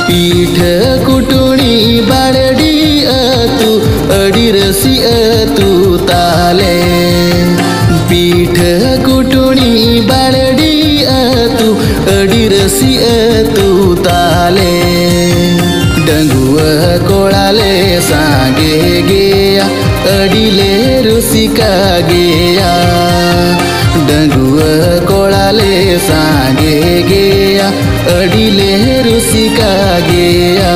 पीठ कुटुणी बाड़डी अतु अड़ी रसी अतु ताले पीठ कुटुणी बाड़डी अतु अड़ी रसी अतु ताले डंगुआ कोड़ाले सांगे गया अड़ीले रुसिका गया डंगुआ कोड़ाले सांगे गया अड़ीले रुसिका गया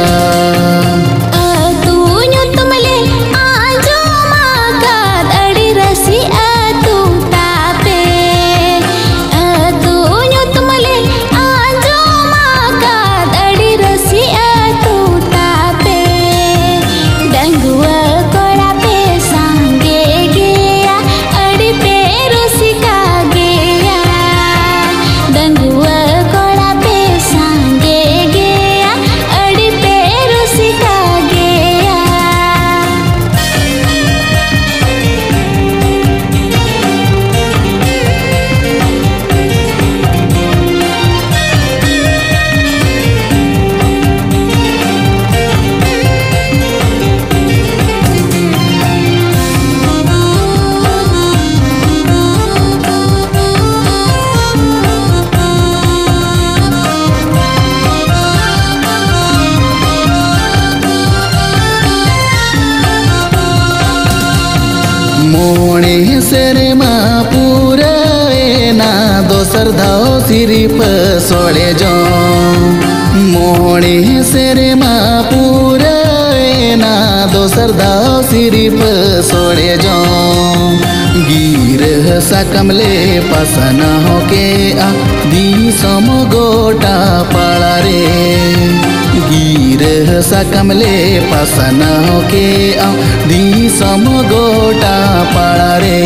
मोणे सेरे मा पूरा ना दोसर धाओ सिरिप सोड़े जो मोणे सेरे मा पूरा ना दोसर धाओ सिरिप सोड़े जो गिर साकमले पसना होके आ दी सम गोटा पाड़ा रे गिर साकमले पसना होके आ दी सम गोटा पाड़ा रे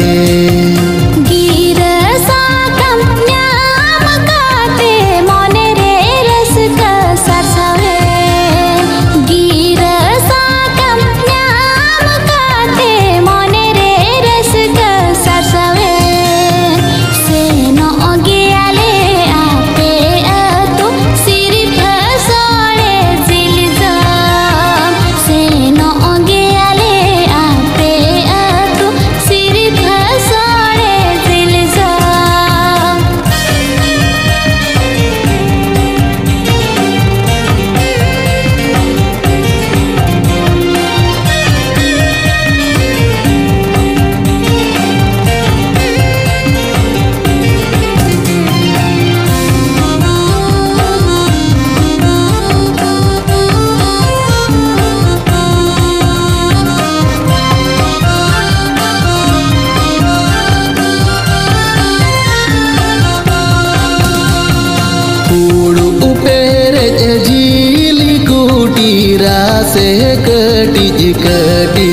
से कटी कटी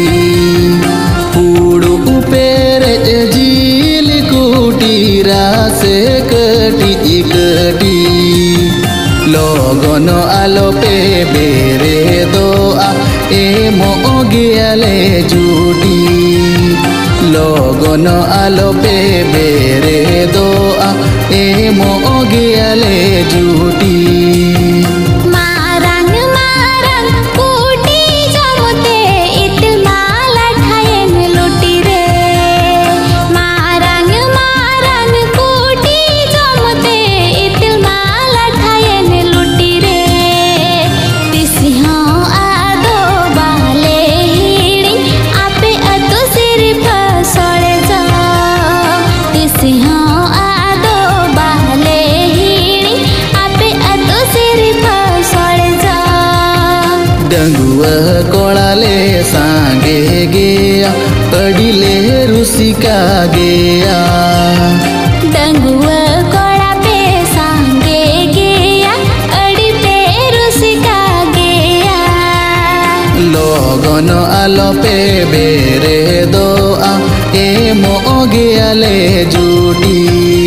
पूड़ू उपेर झील कुटीरा से कटी कटी लगन आलो पे बेरे दो आ ए मोगियाले जुटी लगन आलो पे बेरे दो आ ए मोगियाले जुटी डंगुआ कोड़ाले सांगे गया अड़ीले रुसिका गया डंगुआ कोड़ा पे सांगे गया अड़ी पे रुसिका गया लगन आलो पे बेरे दो आ ए मोगियाले जुटी।